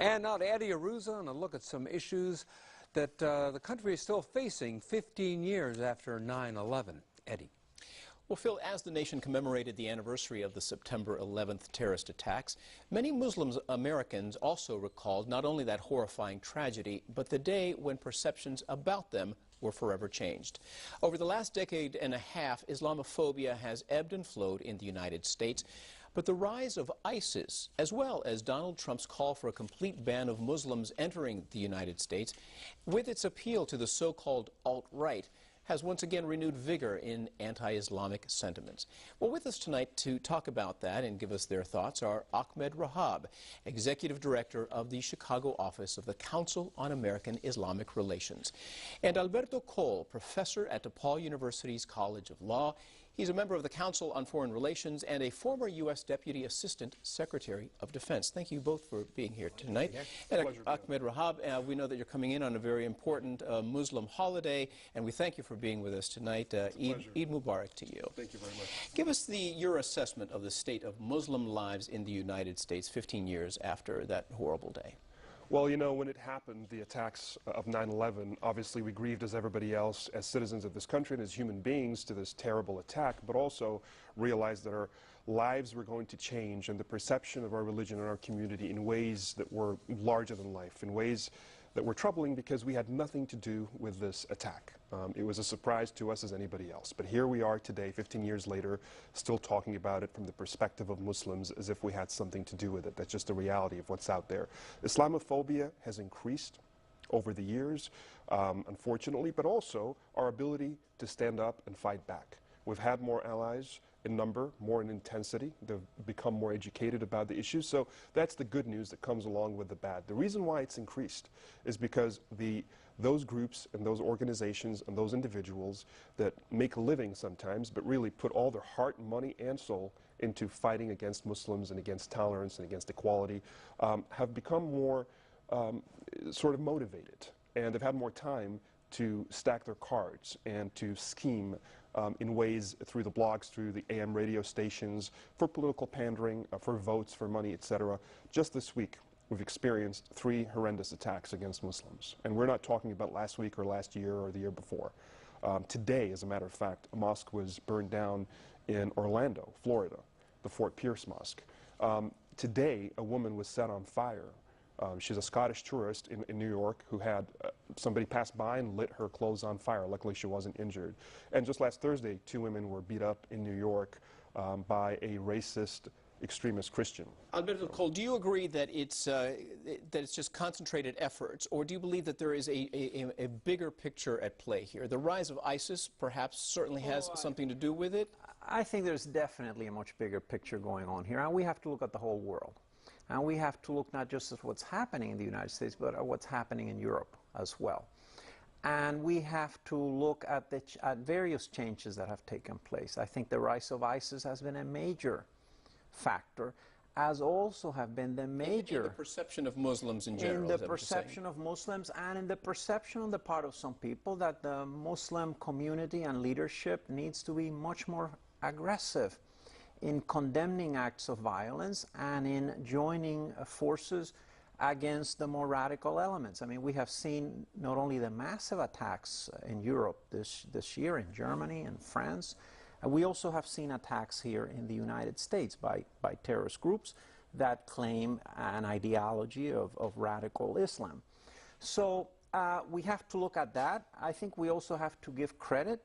And now to Eddie Aruza and a look at some issues that the country is still facing 15 years after 9/11. Eddie. Well, Phil, as the nation commemorated the anniversary of the September 11th terrorist attacks, many Muslim Americans also recalled not only that horrifying tragedy, but the day when perceptions about them were forever changed. Over the last decade and a half, Islamophobia has ebbed and flowed in the United States. But the rise of ISIS, as well as Donald Trump's call for a complete ban of Muslims entering the United States, with its appeal to the so-called alt-right, has once again renewed vigor in anti-Islamic sentiments. Well, with us tonight to talk about that and give us their thoughts are Ahmed Rehab, Executive Director of the Chicago office of the Council on American Islamic Relations, and Alberto Cole, Professor at DePaul University's College of Law. He's a member of the Council on Foreign Relations and a former U.S. Deputy Assistant Secretary of Defense. Thank you both for being here tonight. And Ahmed Rehab, we know that you're coming in on a very important Muslim holiday, and we thank you for being with us tonight. Eid Mubarak to you. Thank you very much. Give us your assessment of the state of Muslim lives in the United States 15 years after that horrible day. Well, you know, when it happened, the attacks of 9/11, obviously we grieved as everybody else, as citizens of this country and as human beings to this terrible attack, but also realized that our lives were going to change and the perception of our religion and our community in ways that were larger than life, in ways that were troubling because we had nothing to do with this attack. It was a surprise to us as anybody else. But here we are today, 15 years later, still talking about it from the perspective of Muslims as if we had something to do with it. That's just the reality of what's out there. Islamophobia has increased over the years, unfortunately, but also our ability to stand up and fight back. We've had more allies in number, more in intensity. They've become more educated about the issues. So that's the good news that comes along with the bad. The reason why it's increased is because those groups and those organizations and those individuals that make a living sometimes, but really put all their heart, money, and soul into fighting against Muslims and against tolerance and against equality, have become more sort of motivated. And they've had more time to stack their cards and to scheme in ways through the blogs, through the AM radio stations, for political pandering, for votes, for money, etc. Just this week, we've experienced 3 horrendous attacks against Muslims. And we're not talking about last week or last year or the year before. Today, as a matter of fact, a mosque was burned down in Orlando, Florida, the Fort Pierce Mosque. Today, a woman was set on fire. She's a Scottish tourist in New York who had somebody pass by and lit her clothes on fire. Luckily, she wasn't injured. And just last Thursday, 2 women were beat up in New York by a racist extremist Christian. Alberto Cole, do you agree that it's just concentrated efforts, or do you believe that there is a bigger picture at play here? The rise of ISIS perhaps certainly has something to do with it? I think there's definitely a much bigger picture going on here, and we have to look at the whole world. And we have to look not just at what's happening in the United States, but at what's happening in Europe as well. And we have to look at various changes that have taken place. I think the rise of ISIS has been a major factor, as also have been the major... In the perception of Muslims in general. In the perception of Muslims, and in the perception on the part of some people that the Muslim community and leadership needs to be much more aggressive in condemning acts of violence and in joining forces against the more radical elements. I mean, we have seen not only the massive attacks in Europe this year, in Germany and France, we also have seen attacks here in the United States by terrorist groups that claim an ideology of radical Islam. So we have to look at that. I think we also have to give credit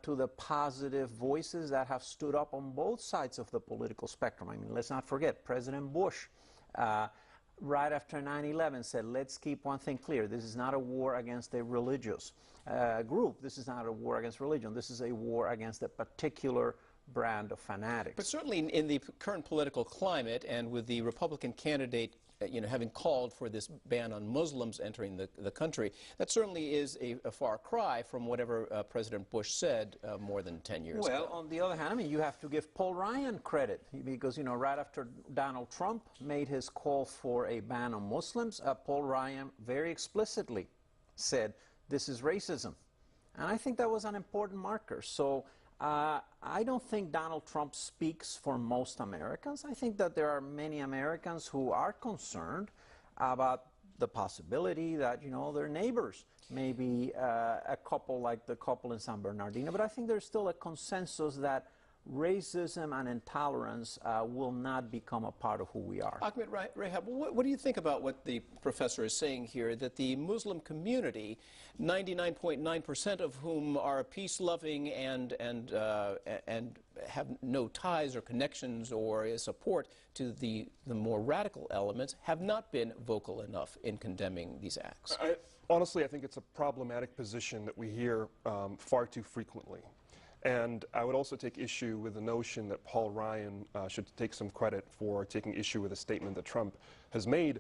to the positive voices that have stood up on both sides of the political spectrum. I mean, let's not forget, President Bush, right after 9/11, said, let's keep one thing clear. This is not a war against a religious group. This is not a war against religion. This is a war against a particular brand of fanatics. But certainly in the current political climate, and with the Republican candidate having called for this ban on Muslims entering the country, that certainly is a far cry from whatever President Bush said more than 10 years ago. Well, on the other hand, I mean, you have to give Paul Ryan credit, because, right after Donald Trump made his call for a ban on Muslims, Paul Ryan very explicitly said, this is racism. And I think that was an important marker. So I don't think Donald Trump speaks for most Americans. I think that there are many Americans who are concerned about the possibility that, you know, their neighbors may be a couple like the couple in San Bernardino. But I think there's still a consensus that racism and intolerance will not become a part of who we are. Ahmed Rehab, what do you think about what the professor is saying here, that the Muslim community, 99.9% of whom are peace-loving and have no ties or connections or support to the more radical elements, have not been vocal enough in condemning these acts? Honestly, I think it's a problematic position that we hear far too frequently. And I would also take issue with the notion that Paul Ryan should take some credit for taking issue with a statement that Trump has made.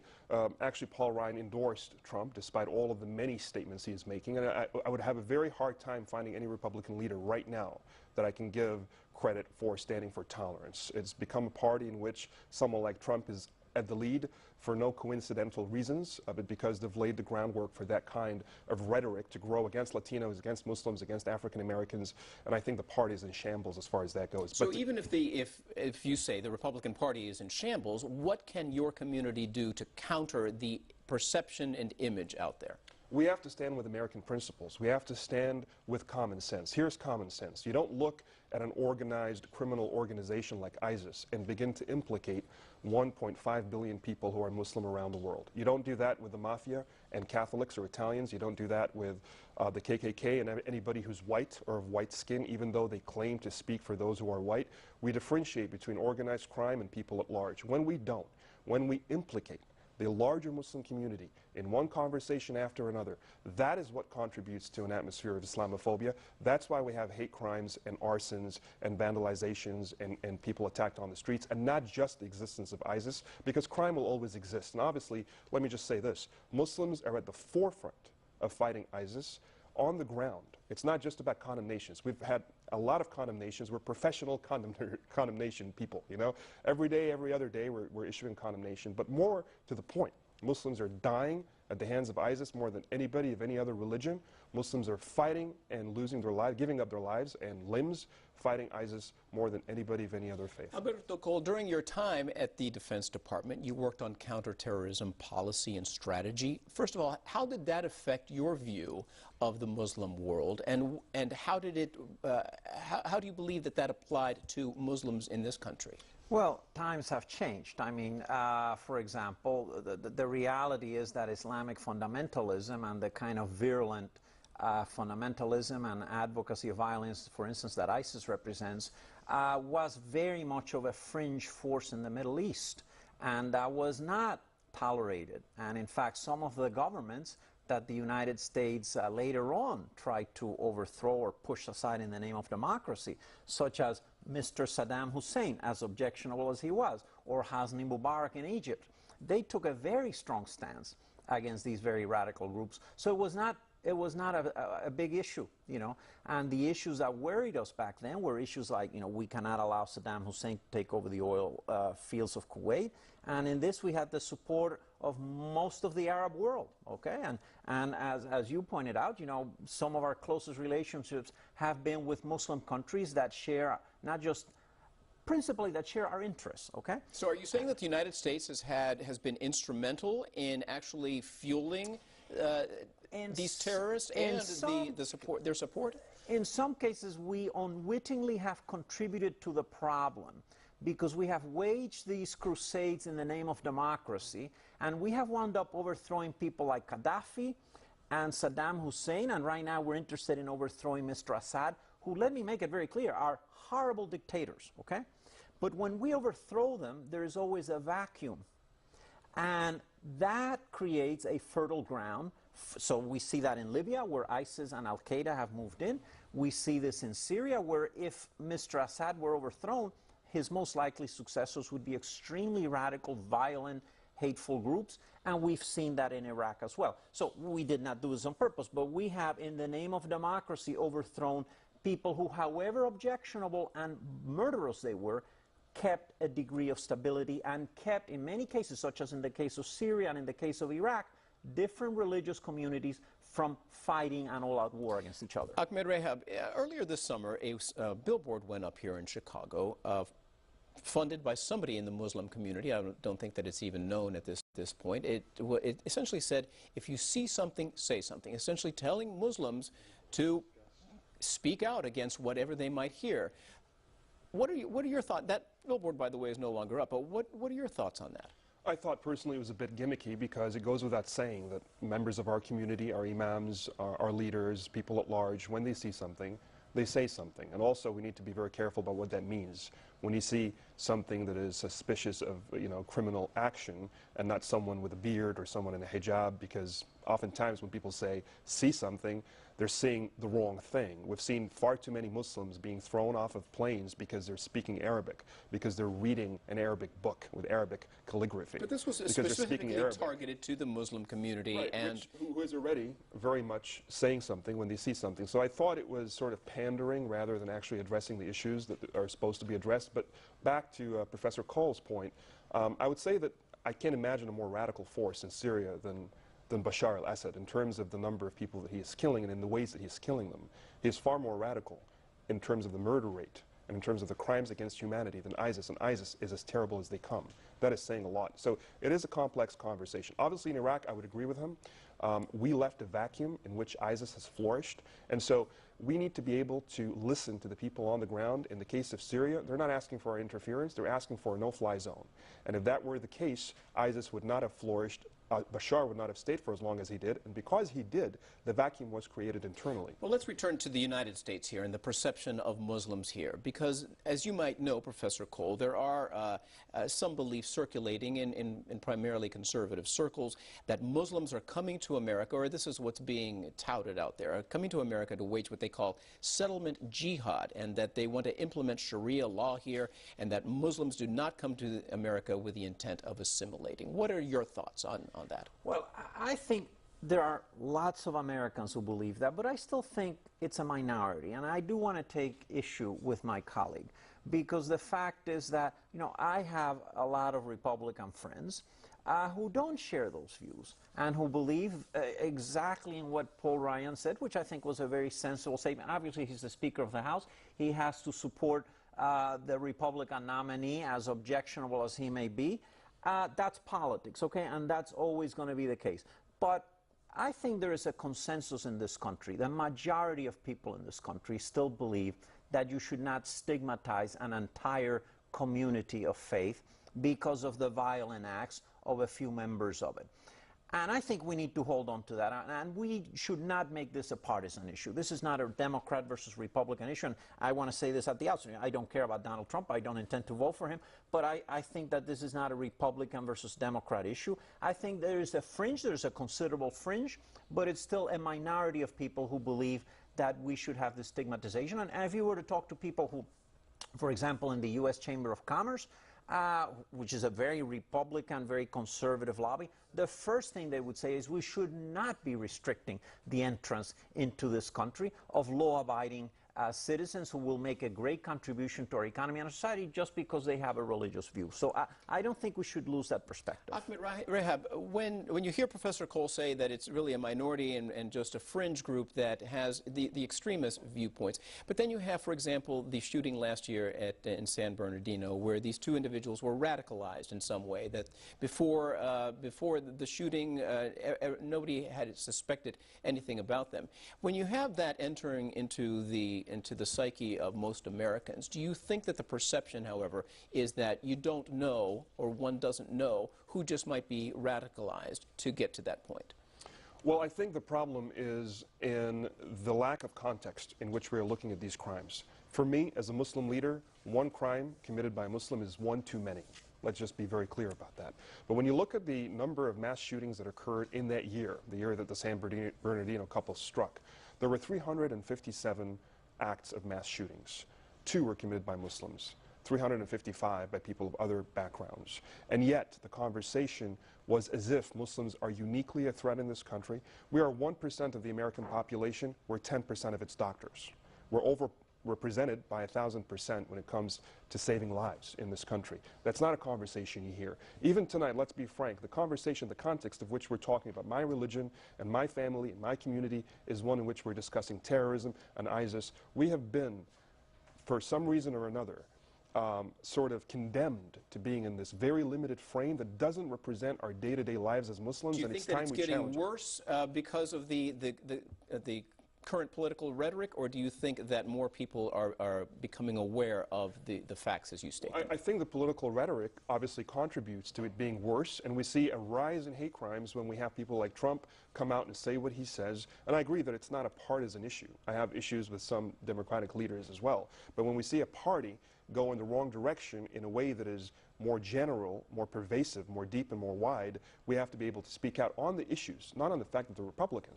Actually, Paul Ryan endorsed Trump despite all of the many statements he is making. And I would have a very hard time finding any Republican leader right now that I can give credit for standing for tolerance. It's become a party in which someone like Trump is at the lead for no coincidental reasons, but because they've laid the groundwork for that kind of rhetoric to grow against Latinos, against Muslims, against African Americans, and I think the party is in shambles as far as that goes. So but even if you say the Republican Party is in shambles, what can your community do to counter the perception and image out there? We have to stand with American principles. We have to stand with common sense. Here's common sense. You don't look at an organized criminal organization like ISIS and begin to implicate 1.5 billion people who are Muslim around the world. You don't do that with the mafia and Catholics or Italians. You don't do that with the KKK and anybody who's white or of white skin, even though they claim to speak for those who are white. We differentiate between organized crime and people at large. When we don't, when we implicate the larger Muslim community in one conversation after another, that is what contributes to an atmosphere of Islamophobia. That's why we have hate crimes and arsons and vandalizations and people attacked on the streets, and not just the existence of ISIS, because crime will always exist. And obviously, let me just say this, Muslims are at the forefront of fighting ISIS on the ground. It's not just about condemnations. We've had a lot of condemnations. We're professional condemnation people, you know. Every day, every other day, we're issuing condemnation. But more to the point, Muslims are dying at the hands of ISIS more than anybody of any other religion. Muslims are fighting and losing their lives, giving up their lives and limbs, fighting ISIS more than anybody of any other faith. Alberto Cole, during your time at the Defense Department, you worked on counterterrorism policy and strategy. First of all, how did that affect your view of the Muslim world, and how did it? How do you believe that that applied to Muslims in this country? Well, times have changed. I mean, for example, the reality is that Islamic fundamentalism and the kind of virulent fundamentalism and advocacy of violence, for instance, that ISIS represents, was very much of a fringe force in the Middle East, and was not tolerated. And in fact, some of the governments that the United States later on tried to overthrow or push aside in the name of democracy, such as Mr. Saddam Hussein, as objectionable as he was, or Hosni Mubarak in Egypt, they took a very strong stance against these very radical groups. So it was not a big issue, you know. And the issues that worried us back then were issues like, you know, we cannot allow Saddam Hussein to take over the oil fields of Kuwait. And in this, we had the support of most of the Arab world, okay? And as you pointed out, you know, some of our closest relationships have been with Muslim countries that share, not just principally that share our interests, okay? So are you saying that the United States has been instrumental in actually fueling these terrorists and their support? In some cases, we unwittingly have contributed to the problem, because we have waged these crusades in the name of democracy, and we have wound up overthrowing people like Gaddafi and Saddam Hussein, and right now we're interested in overthrowing Mr. Assad, who, let me make it very clear, are horrible dictators, okay? But when we overthrow them, there is always a vacuum, and that creates a fertile ground. So we see that in Libya, where ISIS and Al-Qaeda have moved in. We see this in Syria, where if Mr. Assad were overthrown, his most likely successors would be extremely radical, violent, hateful groups, and we've seen that in Iraq as well. So we did not do this on purpose, but we have, in the name of democracy, overthrown people who, however objectionable and murderous they were, kept a degree of stability and kept, in many cases, such as in the case of Syria and in the case of Iraq, different religious communities from fighting an all-out war against each other. Ahmed Rehab, earlier this summer, a billboard went up here in Chicago, funded by somebody in the Muslim community. I don't think that it's even known at this this point. It essentially said, if you see something, say something, essentially telling Muslims to speak out against whatever they might hear. What are your thoughts? That billboard, by the way, is no longer up, but what are your thoughts on that? I thought personally it was a bit gimmicky because it goes without saying that members of our community, our imams, our leaders, people at large, when they see something, they say something. And also we need to be very careful about what that means. When you see something that is suspicious of, criminal action and not someone with a beard or someone in a hijab, because oftentimes when people say, see something, they're seeing the wrong thing. We've seen far too many Muslims being thrown off of planes because they're speaking Arabic, because they're reading an Arabic book with Arabic calligraphy. But this was specifically targeted to the Muslim community, right, and who is already very much saying something when they see something. So I thought it was sort of pandering rather than actually addressing the issues that are supposed to be addressed. But back to Professor Cole's point, I would say that I can't imagine a more radical force in Syria than Bashar al-Assad in terms of the number of people that he is killing and in the ways that he is killing them. He is far more radical in terms of the murder rate and in terms of the crimes against humanity than ISIS, and ISIS is as terrible as they come. That is saying a lot. So it is a complex conversation. Obviously in Iraq, I would agree with him. We left a vacuum in which ISIS has flourished, and so we need to be able to listen to the people on the ground. In the case of Syria, they're not asking for our interference, they're asking for a no-fly zone. And if that were the case, ISIS would not have flourished, Bashar would not have stayed for as long as he did, and because he did, the vacuum was created internally. Well, let's return to the United States here and the perception of Muslims here, because as you might know, Professor Cole, there are some beliefs circulating in primarily conservative circles that Muslims are coming to America, or this is what's being touted out there, are coming to America to wage what they call settlement jihad, and that they want to implement Sharia law here, and that Muslims do not come to America with the intent of assimilating. What are your thoughts on that? Well, I think there are lots of Americans who believe that, but I still think it's a minority. And I do want to take issue with my colleague, because the fact is that, I have a lot of Republican friends who don't share those views and who believe exactly in what Paul Ryan said, which I think was a very sensible statement. Obviously, he's the Speaker of the House. He has to support the Republican nominee, as objectionable as he may be. That's politics, okay, and that's always going to be the case. But I think there is a consensus in this country. The majority of people in this country still believe that you should not stigmatize an entire community of faith because of the violent acts of a few members of it. And I think we need to hold on to that, and we should not make this a partisan issue. This is not a Democrat versus Republican issue, and I want to say this at the outset. I don't care about Donald Trump. I don't intend to vote for him, but I think that this is not a Republican versus Democrat issue. I think there is a fringe, there's a considerable fringe, but it's still a minority of people who believe that we should have this stigmatization. And if you were to talk to people who, for example, in the U.S. Chamber of Commerce, which is a very Republican, very conservative lobby, the first thing they would say is we should not be restricting the entrance into this country of law-abiding citizens who will make a great contribution to our economy and our society just because they have a religious view. So I don't think we should lose that perspective. Ahmed Rehab, when you hear Professor Cole say that it's really a minority and just a fringe group that has the extremist viewpoints, but then you have, for example, the shooting last year in San Bernardino, where these two individuals were radicalized in some way, that before the shooting, nobody had suspected anything about them. When you have that entering into the psyche of most Americans, do you think that the perception, however, is that you don't know, or one doesn't know, who just might be radicalized to get to that point? Well, I think the problem is in the lack of context in which we are looking at these crimes. For me, as a Muslim leader, one crime committed by a Muslim is one too many. Let's just be very clear about that. But when you look at the number of mass shootings that occurred in that year, the year that the San Bernardino couple struck, there were 357 acts of mass shootings. 2 were committed by Muslims, 355 by people of other backgrounds. And yet, the conversation was as if Muslims are uniquely a threat in this country. We are 1% of the American population. We're 10% of its doctors. We're overrepresented by 1,000% when it comes to saving lives in this country. That's not a conversation you hear. Even tonight, let's be frank, the conversation, the context of which we're talking about my religion and my family and my community is one in which we're discussing terrorism and ISIS. We have been, for some reason or another, sort of condemned to being in this very limited frame that doesn't represent our day-to-day lives as Muslims. Do you and think it's that time it's we getting challenge it. worse because of the current political rhetoric, or do you think that more people are becoming aware of the facts as you state them? I think the political rhetoric obviously contributes to it being worse, and we see a rise in hate crimes when we have people like Trump come out and say what he says. And I agree that it's not a partisan issue. I have issues with some Democratic leaders as well. But when we see a party go in the wrong direction in a way that is more general, more pervasive, more deep and more wide, we have to be able to speak out on the issues, not on the fact that the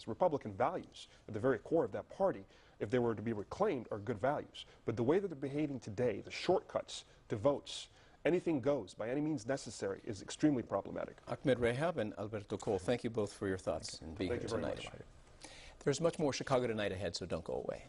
Republican values at the very core of that party, if they were to be reclaimed, are good values. But the way that they're behaving today, the shortcuts to votes, anything goes by any means necessary, is extremely problematic. Ahmed Rehab and Alberto Cole, thank you both for your thoughts and being here tonight. There's much more Chicago Tonight ahead, so don't go away.